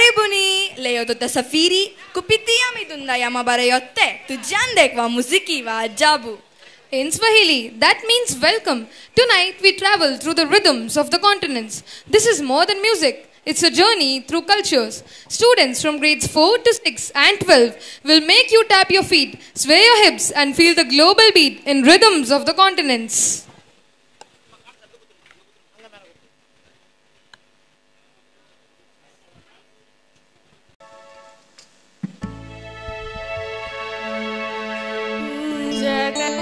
Karibuni, leo tutta safiri, kupitia midunda ya mabara yote, tujande kwa muziki wa ajabu. In Swahili, that means welcome. Tonight we travel through the rhythms of the continents. This is more than music. It's a journey through cultures. Students from grades 4 to 6 and 12 will make you tap your feet, sway your hips and feel the global beat in rhythms of the continents. Saga